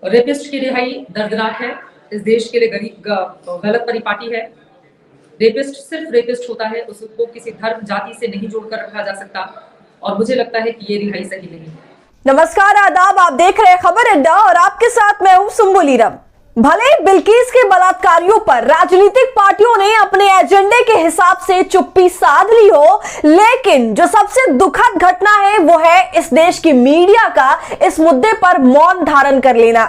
Rapist की रिहाई दर्दनाक है। इस देश के लिए गलत परिपाटी है। रेपिस्ट सिर्फ रेपिस्ट होता है, उसको किसी धर्म जाति से नहीं जोड़कर रखा जा सकता और मुझे लगता है कि ये रिहाई सही नहीं है। नमस्कार, आदाब। आप देख रहे हैं खबर अड्डा और आपके साथ मैं हूं सुम्बुलीरम। भले बिल्किस के बलात्कारियों पर राजनीतिक पार्टियों ने अपने एजेंडे के हिसाब से चुप्पी साध ली हो, लेकिन जो सबसे दुखद घटना है वो है इस देश की मीडिया का इस मुद्दे पर मौन धारण कर लेना।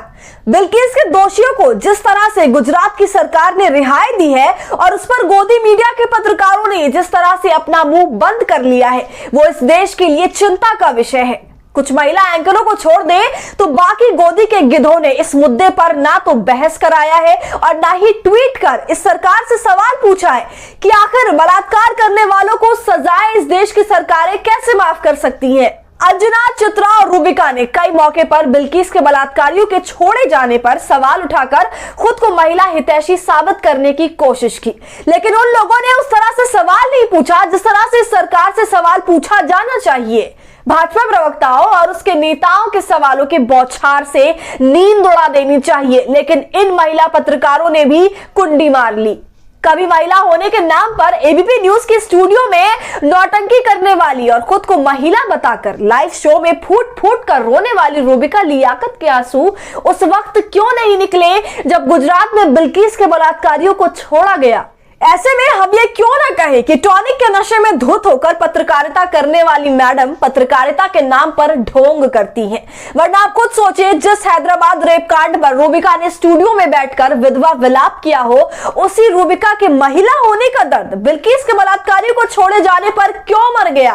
बिल्किस के दोषियों को जिस तरह से गुजरात की सरकार ने रिहाई दी है और उस पर गोदी मीडिया के पत्रकारों ने जिस तरह से अपना मुंह बंद कर लिया है, वो इस देश के लिए चिंता का विषय है। कुछ महिला एंकरों को छोड़ दे तो बाकी गोदी के गिधों ने इस मुद्दे पर ना तो बहस कराया है और ना ही ट्वीट कर इस सरकार से सवाल पूछा है कि आखिर बलात्कार करने वालों को सजाएं इस देश की सरकारें कैसे माफ कर सकती हैं। अंजना, चित्रा और रूबिका ने कई मौके पर बिल्किस के बलात्कारियों के छोड़े जाने पर सवाल उठाकर खुद को महिला हितैषी साबित करने की कोशिश की, लेकिन उन लोगों ने उस तरह से सवाल नहीं पूछा जिस तरह से सरकार से सवाल पूछा जाना चाहिए। भाजपा प्रवक्ताओं और उसके नेताओं के सवालों के बौछार से नींद उड़ा देनी चाहिए, लेकिन इन महिला पत्रकारों ने भी कुंडी मार ली। कभी महिला होने के नाम पर एबीपी न्यूज के स्टूडियो में नौटंकी करने वाली और खुद को महिला बताकर लाइव शो में फूट फूट कर रोने वाली रूबिका लियाकत के आंसू उस वक्त क्यों नहीं निकले जब गुजरात में बिल्किस के बलात्कारियों को छोड़ा गया। ऐसे में हम ये क्यों ना कहें कि टॉनिक के नशे में धुत होकर पत्रकारिता करने वाली मैडम पत्रकारिता के नाम पर ढोंग करती हैं। वरना आप खुद सोचिए, जिस हैदराबाद रेप कांड पर रूबिका ने स्टूडियो में बैठकर विधवा विलाप किया हो, उसी रूबिका के महिला होने का दर्द बिल्किस के बलात्कारियों को छोड़े जाने पर क्यों मर गया।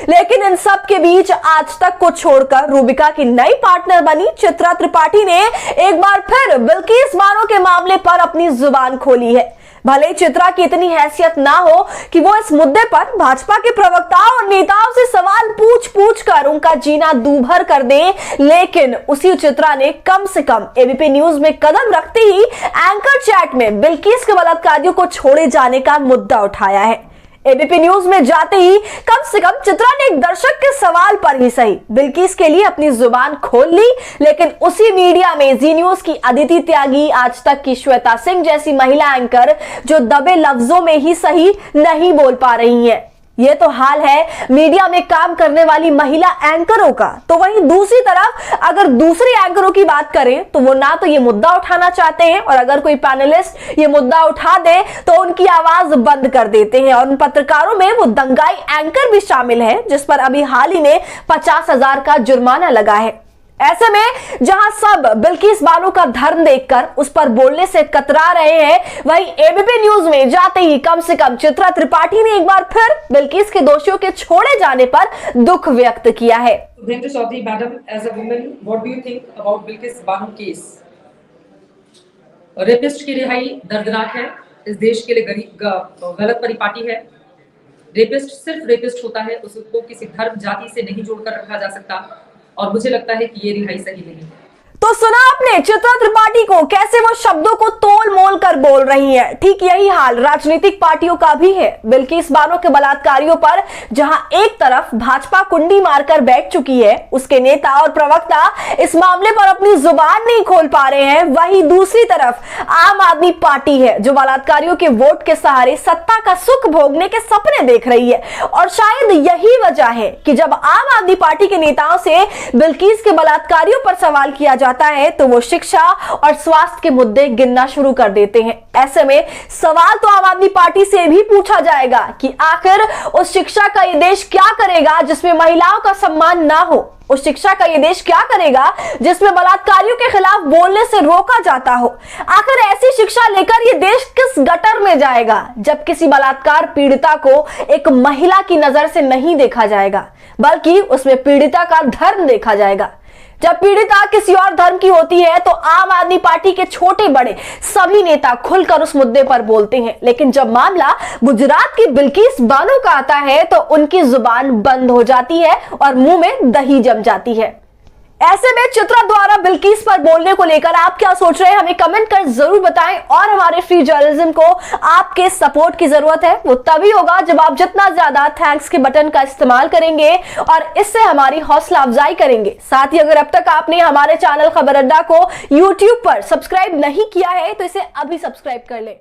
लेकिन इन सब के बीच आज तक को छोड़कर रूबिका की नई पार्टनर बनी चित्रा त्रिपाठी ने एक बार फिर बिल्किस बानो के मामले पर अपनी जुबान खोली है। भले चित्रा की इतनी हैसियत ना हो कि वो इस मुद्दे पर भाजपा के प्रवक्ताओं और नेताओं से सवाल पूछ कर उनका जीना दूभर कर दे, लेकिन उसी चित्रा ने कम से कम एबीपी न्यूज में कदम रखते ही एंकर चैट में बिल्किस के बलात्कारियों को छोड़े जाने का मुद्दा उठाया है। एबीपी न्यूज में जाते ही कम से कम चित्रा ने एक दर्शक के सवाल पर ही सही बिल्किस के लिए अपनी जुबान खोल ली, लेकिन उसी मीडिया में जी न्यूज की अदिति त्यागी, आज तक की श्वेता सिंह जैसी महिला एंकर जो दबे लफ्जों में ही सही नहीं बोल पा रही हैं। ये तो हाल है मीडिया में काम करने वाली महिला एंकरों का। तो वहीं दूसरी तरफ अगर दूसरी एंकरों की बात करें तो वो ना तो ये मुद्दा उठाना चाहते हैं और अगर कोई पैनलिस्ट ये मुद्दा उठा दे तो उनकी आवाज बंद कर देते हैं। और उन पत्रकारों में वो दंगाई एंकर भी शामिल है जिस पर अभी हाल ही में 50,000 का जुर्माना लगा है। ऐसे में जहां सब बिल्किस बानो का धर्म देखकर उस पर बोलने से कतरा रहे हैं, वहीं एबीपी न्यूज में जाते ही कम से कम चित्रा त्रिपाठी ने एक बार फिर बिल्किस के दोषियों के छोड़े जाने पर दुख व्यक्त किया है। Chaudhary madam, as a women, what do you think about Bilkis Bano case? Rapist की रिहाई दर्दनाक है। इस देश के लिए गलत परिपाटी है। रेपिस्ट सिर्फ रेपिस्ट होता है, उसको किसी धर्म जाति से नहीं जोड़कर रखा जा सकता और मुझे लगता है कि ये रिहाई सही नहीं है। तो सुना आपने चित्रा त्रिपाठी को, कैसे वो शब्दों को तोल मोल कर बोल रही है। ठीक यही हाल राजनीतिक पार्टियों का भी है। बिल्किस बानो के बलात्कारियों पर जहां एक तरफ भाजपा कुंडी मारकर बैठ चुकी है, उसके नेता और प्रवक्ता इस मामले पर अपनी जुबान नहीं खोल पा रहे हैं, वहीं दूसरी तरफ आम आदमी पार्टी है जो बलात्कारियों के वोट के सहारे सत्ता का सुख भोगने के सपने देख रही है। और शायद यही वजह है कि जब आम आदमी पार्टी के नेताओं से बिल्किस के बलात्कारियों पर सवाल किया जाता है तो वो शिक्षा और स्वास्थ्य के मुद्दे गिनना शुरू कर देते हैं। ऐसे में सवाल तो आम आदमी पार्टी से भी पूछा जाएगा कि आखिर उस शिक्षा का ये देश क्या करेगा जिसमें महिलाओं का सम्मान ना हो। उस शिक्षा का ये देश क्या करेगा जिसमें बलात्कारियों के खिलाफ बोलने से रोका जाता हो। आखिर ऐसी शिक्षा लेकर ये देश किस गटर में जाएगा जब किसी बलात्कार पीड़िता को एक महिला की नजर से नहीं देखा जाएगा, बल्कि उसमें पीड़िता का धर्म देखा जाएगा। जब पीड़िता किसी और धर्म की होती है तो आम आदमी पार्टी के छोटे बड़े सभी नेता खुलकर उस मुद्दे पर बोलते हैं, लेकिन जब मामला गुजरात की बिल्किस बानो का आता है तो उनकी जुबान बंद हो जाती है और मुंह में दही जम जाती है। ऐसे में चित्रा द्वारा बिल्किस पर बोलने को लेकर आप क्या सोच रहे हैं, हमें कमेंट कर जरूर बताएं। और हमारे फ्री जर्नलिज्म को आपके सपोर्ट की जरूरत है, वो तभी होगा जब आप जितना ज्यादा थैंक्स के बटन का इस्तेमाल करेंगे और इससे हमारी हौसला अफजाई करेंगे। साथ ही अगर अब तक आपने हमारे चैनल खबर अड्डा को YouTube पर सब्सक्राइब नहीं किया है तो इसे अभी सब्सक्राइब कर लें।